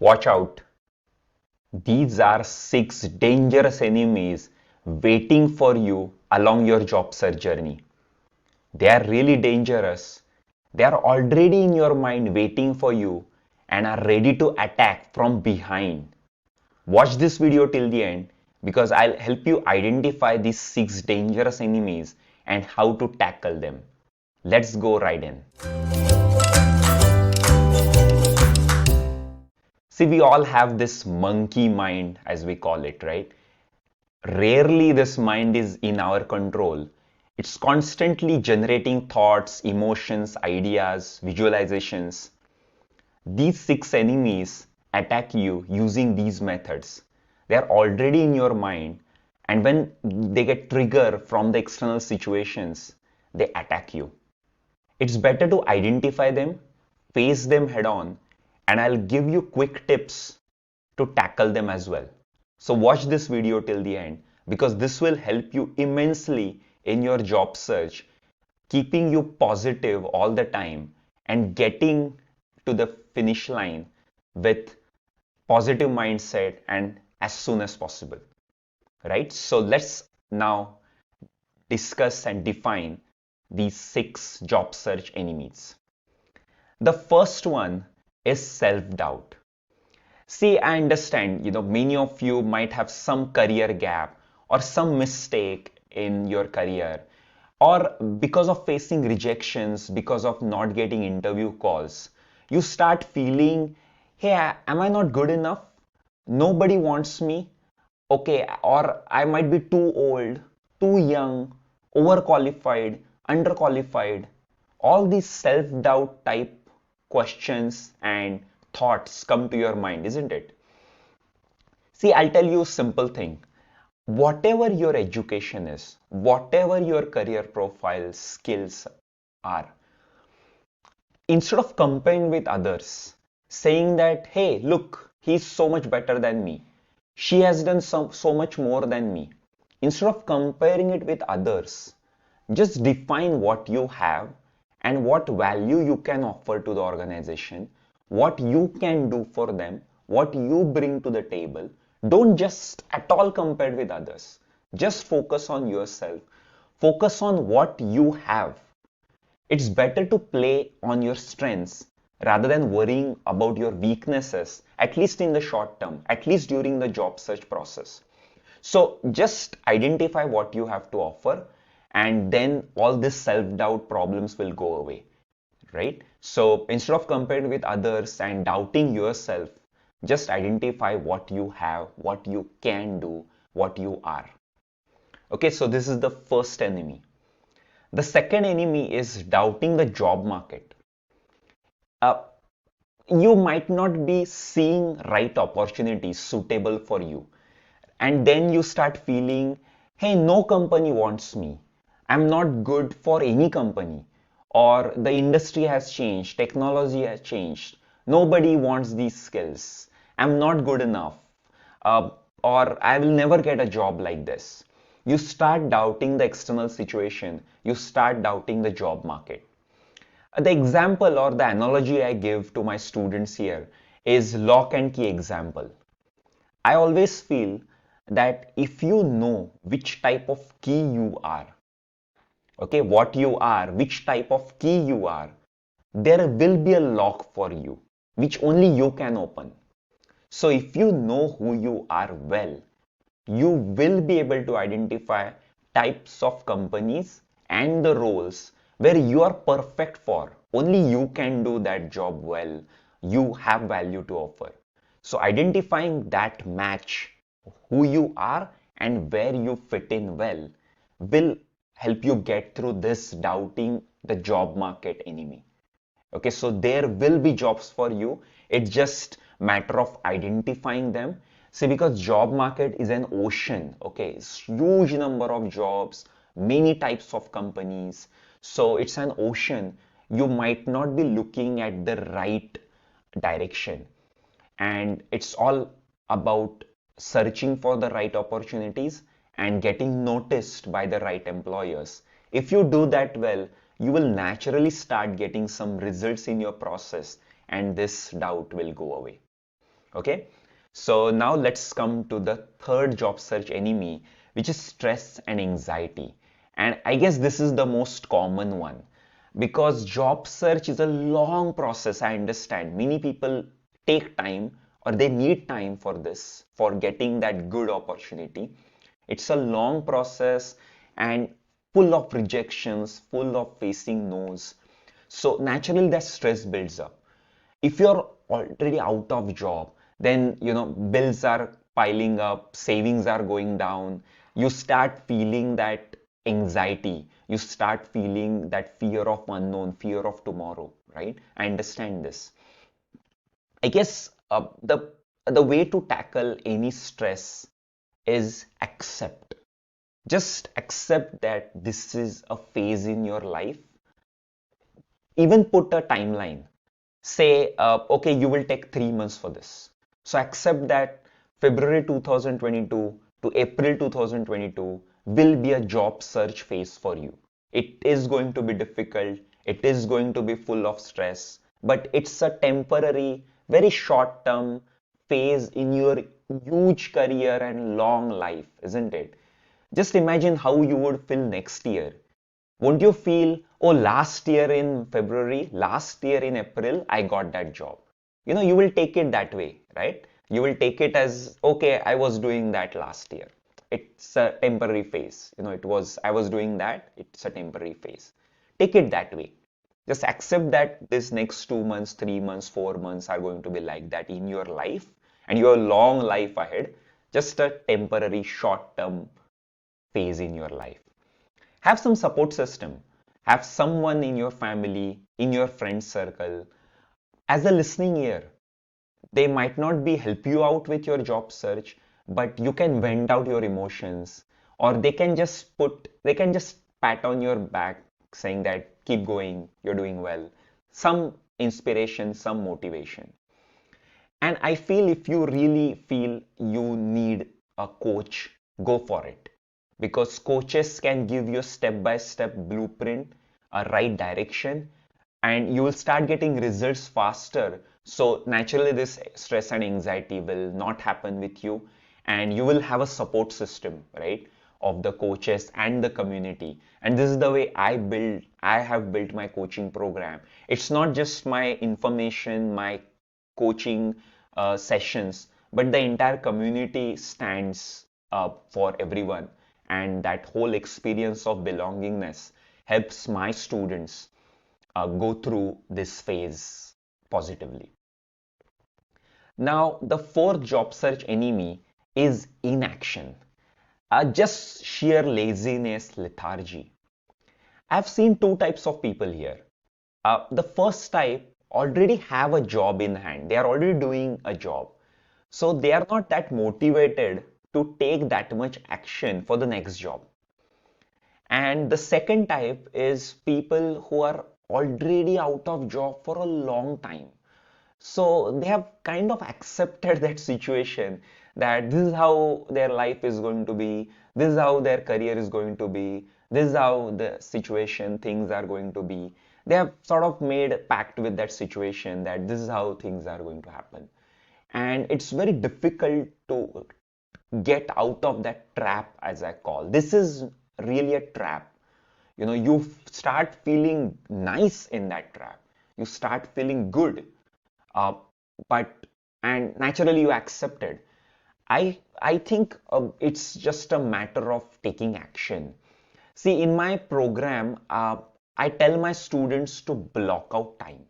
Watch out. These are 6 dangerous enemies waiting for you along your job search journey. They are really dangerous. They are already in your mind waiting for you and are ready to attack from behind. Watch this video till the end because I'll help you identify these 6 dangerous enemies and how to tackle them. Let's go right in. See, we all have this monkey mind, as we call it, right? Rarely this mind is in our control. It's constantly generating thoughts, emotions, ideas, visualizations. These 6 enemies attack you using these methods. They are already in your mind, and when they get triggered from the external situations, they attack you. It's better to identify them, face them head on, and I'll give you quick tips to tackle them as well. So watch this video till the end because this will help you immensely in your job search, keeping you positive all the time and getting to the finish line with positive mindset and as soon as possible. Right? So let's now discuss and define these 6 job search enemies. The first one is self-doubt. See, I understand, many of you might have some career gap or some mistake in your career, or because of facing rejections, because of not getting interview calls, you start feeling, hey, am I not good enough? Nobody wants me. Okay, or I might be too old, too young, overqualified, underqualified. All these self-doubt type questions and thoughts come to your mind, isn't it? See, I'll tell you a simple thing. Whatever your education is, whatever your career profile skills are, instead of comparing with others, saying that, hey, look, he's so much better than me, she has done so much more than me, instead of comparing it with others, just define what you have and what value you can offer to the organization, what you can do for them, what you bring to the table. Don't just at all compare with others. Just focus on yourself. Focus on what you have. It's better to play on your strengths rather than worrying about your weaknesses, at least in the short term, at least during the job search process. So just identify what you have to offer, and then all this self-doubt problems will go away, right? So instead of comparing with others and doubting yourself, just identify what you have, what you can do, what you are. Okay, so this is the first enemy. The second enemy is doubting the job market. You might not be seeing right opportunities suitable for you. And then you start feeling, hey, no company wants me. I'm not good for any company. Or the industry has changed, technology has changed. Nobody wants these skills. I'm not good enough. Or I will never get a job like this. You start doubting the external situation. You start doubting the job market. The example or the analogy I give to my students here is lock and key example. I always feel that if you know which type of key you are, okay, what you are, which type of key you are, there will be a lock for you, which only you can open. So if you know who you are well, you will be able to identify types of companies and the roles where you are perfect for. Only you can do that job well. You have value to offer. So identifying that match, who you are and where you fit in well, will help you get through this doubting the job market enemy. Okay, so there will be jobs for you. It's just matter of identifying them. See, because job market is an ocean. Okay, it's huge number of jobs, many types of companies. So it's an ocean. You might not be looking at the right direction. And it's all about searching for the right opportunities and getting noticed by the right employers. If you do that well, you will naturally start getting some results in your process and this doubt will go away. Okay, so now let's come to the third job search enemy, which is stress and anxiety. And I guess this is the most common one because job search is a long process. I understand many people take time or they need time for this, for getting that good opportunity. It's a long process and full of rejections, full of facing no's. So naturally that stress builds up. If you're already out of job, then bills are piling up, savings are going down. You start feeling that anxiety. You start feeling that fear of unknown, fear of tomorrow, right? I understand this. I guess the way to tackle any stress is accept. Just accept that this is a phase in your life. Even put a timeline. Say, okay, you will take 3 months for this. So accept that February 2022 to April 2022 will be a job search phase for you. It is going to be difficult. It is going to be full of stress, but it's a temporary, very short term phase in your huge career and long life, isn't it? Just imagine how you would feel next year. Won't you feel, oh, last year in February, last year in April, I got that job? You will take it that way, right? You will take it as, okay, I was doing that last year. It's a temporary phase. I was doing that. It's a temporary phase. Take it that way. Just accept that this next 2 months, 3 months, 4 months are going to be like that in your life and your long life ahead. Just a temporary short term phase in your life. Have some support system. Have someone in your family, in your friend circle, as a listening ear. They might not be help you out with your job search, but you can vent out your emotions, or they can just pat on your back saying that keep going, you're doing well. Some inspiration, some motivation. And I feel if you really feel you need a coach, go for it. Because coaches can give you a step-by-step blueprint, a right direction, and you will start getting results faster. So naturally this stress and anxiety will not happen with you, and you will have a support system, right? Of the coaches and the community. And this is the way I have built my coaching program. It's not just my information, my coaching sessions, but the entire community stands up for everyone. And that whole experience of belongingness helps my students go through this phase positively. Now, the fourth job search enemy is inaction. Just sheer laziness, lethargy. I've seen two types of people here. The first type already have a job in hand. They are already doing a job. So they are not that motivated to take that much action for the next job. And the second type is people who are already out of job for a long time. So they have kind of accepted that situation, that this is how their life is going to be, this is how their career is going to be, this is how the situation, things are going to be. They have sort of made a pact with that situation that this is how things are going to happen. And it's very difficult to get out of that trap, as I call. This is really a trap. You start feeling nice in that trap. You start feeling good, uh, but and naturally you accept it. I think it's just a matter of taking action. See, in my program, I tell my students to block out time.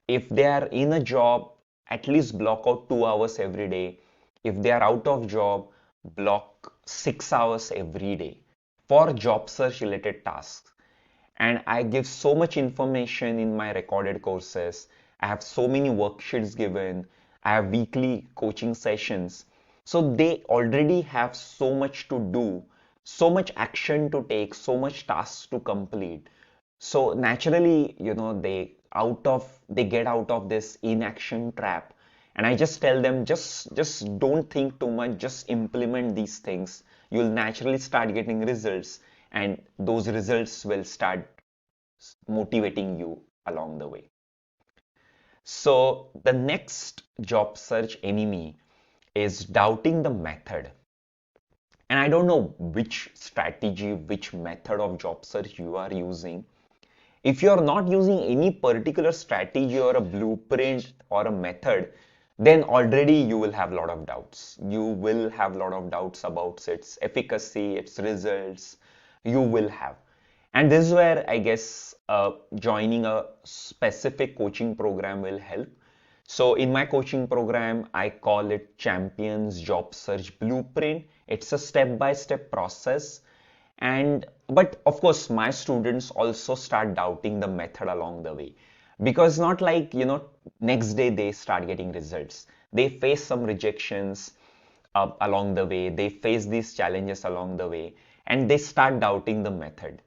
If they are in a job, at least block out 2 hours every day. If they are out of job, block 6 hours every day for job search related tasks. And I give so much information in my recorded courses. I have so many worksheets given. I have weekly coaching sessions. So they already have so much to do, so much action to take, so much tasks to complete. So naturally, they get out of this inaction trap. And I just tell them, just don't think too much, just implement these things. You'll naturally start getting results, and those results will start motivating you along the way. So the next job search enemy is doubting the method. And I don't know which strategy, which method of job search you are using. If you are not using any particular strategy or a blueprint or a method, then already you will have a lot of doubts. You will have a lot of doubts about its efficacy, its results. You will have. And this is where I guess joining a specific coaching program will help. So in my coaching program, I call it Champions Job Search Blueprint. It's a step-by-step process. And but of course, my students also start doubting the method along the way. Because not like, next day they start getting results. They face some rejections along the way. They face these challenges along the way, and they start doubting the method.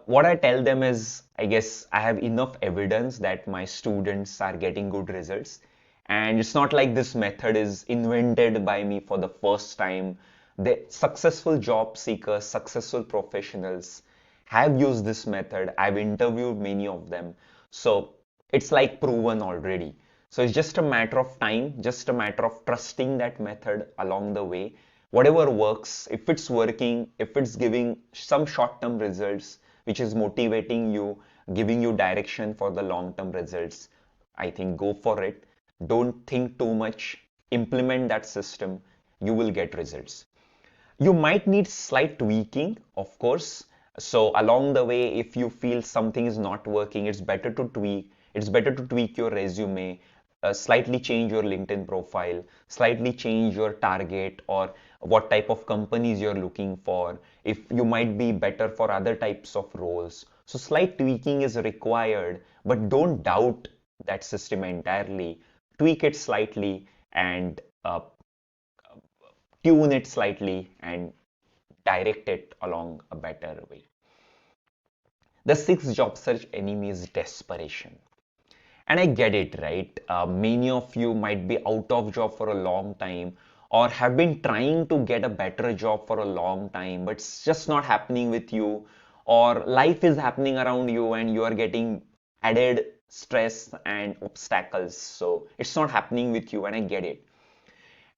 What I tell them is, I guess I have enough evidence that my students are getting good results. And it's not like this method is invented by me for the first time. The successful job seekers, successful professionals have used this method. I've interviewed many of them. So it's like proven already. So it's just a matter of time, just a matter of trusting that method along the way. Whatever works, if it's working, if it's giving some short-term results, which is motivating you, giving you direction for the long-term results, I think go for it. Don't think too much. Implement that system. You will get results. You might need slight tweaking, of course. So along the way, if you feel something is not working, it's better to tweak. It's better to tweak your resume, slightly change your LinkedIn profile, slightly change your target or what type of companies you're looking for. If you might be better for other types of roles. So slight tweaking is required, but don't doubt that system entirely. Tweak it slightly and tune it slightly and direct it along a better way. The sixth job search enemy is desperation. And I get it, right? Many of you might be out of job for a long time or have been trying to get a better job for a long time, but it's just not happening with you, or life is happening around you and you are getting added stress and obstacles. So it's not happening with you, and I get it.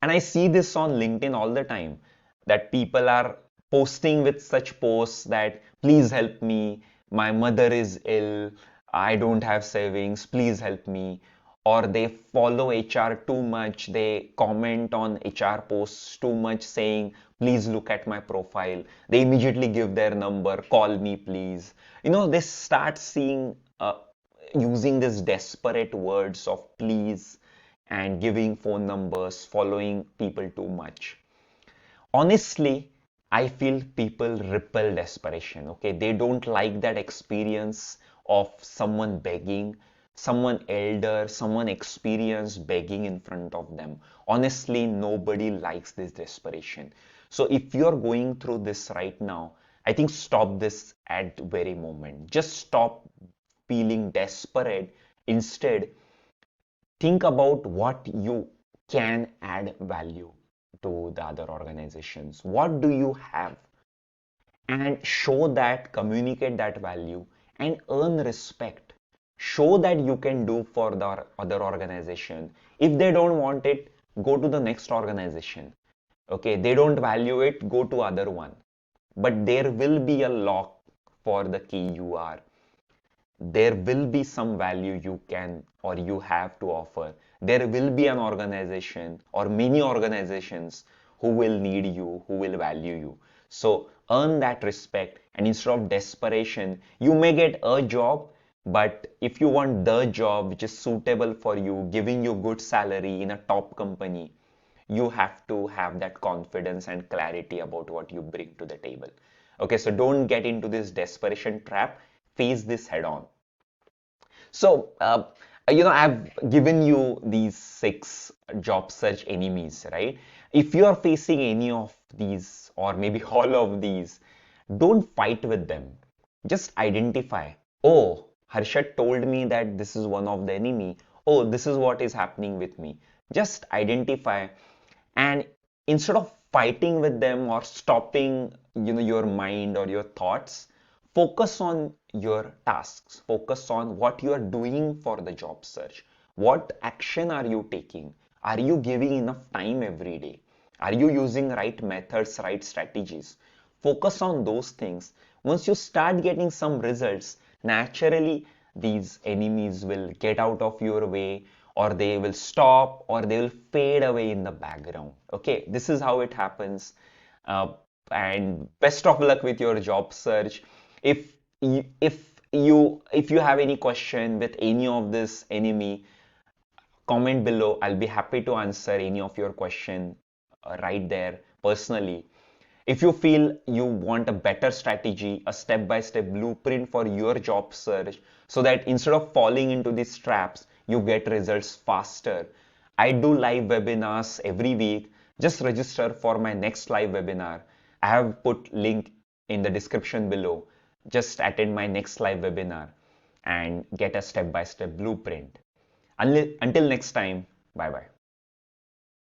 And I see this on LinkedIn all the time that people are posting with such posts that please help me, my mother is ill, I don't have savings, please help me. Or they follow HR too much, they comment on HR posts too much saying, please look at my profile. They immediately give their number, call me please. They start seeing, using this desperate words of please and giving phone numbers, following people too much. Honestly, I feel people repel desperation. Okay, they don't like that experience of someone begging, someone elder, someone experienced begging in front of them. Honestly, nobody likes this desperation. So if you're going through this right now, I think stop this at the very moment. Just stop feeling desperate. Instead, think about what you can add value to the other organizations. What do you have? And show that, communicate that value, and earn respect. Show that you can do for the other organization. If they don't want it, go to the next organization. Okay, they don't value it, go to other one. But there will be a lock for the key you are. There will be some value you can or you have to offer. There will be an organization or many organizations who will need you, who will value you. So earn that respect, and instead of desperation, you may get a job, but if you want the job which is suitable for you, giving you good salary in a top company, you have to have that confidence and clarity about what you bring to the table. Okay, so don't get into this desperation trap. Face this head on. So, I've given you these six job search enemies, right? If you are facing any of these, or maybe all of these, don't fight with them. Just identify. Oh, Harshad told me that this is one of the enemy. Oh, this is what is happening with me. Just identify, and instead of fighting with them or stopping, your mind or your thoughts, focus on your tasks. Focus on what you are doing for the job search. What action are you taking? Are you giving enough time every day? Are you using right methods, right strategies? Focus on those things. Once you start getting some results, naturally these enemies will get out of your way, or they will stop, or they will fade away in the background. Okay, this is how it happens. Uh, and best of luck with your job search. If you have any question with any of this enemy, comment below. I'll be happy to answer any of your question right there personally. If you feel you want a better strategy, a step-by-step blueprint for your job search, so that instead of falling into these traps, you get results faster. I do live webinars every week. Just register for my next live webinar. I have put link in the description below. Just attend my next live webinar and get a step-by-step blueprint. Until next time, bye bye.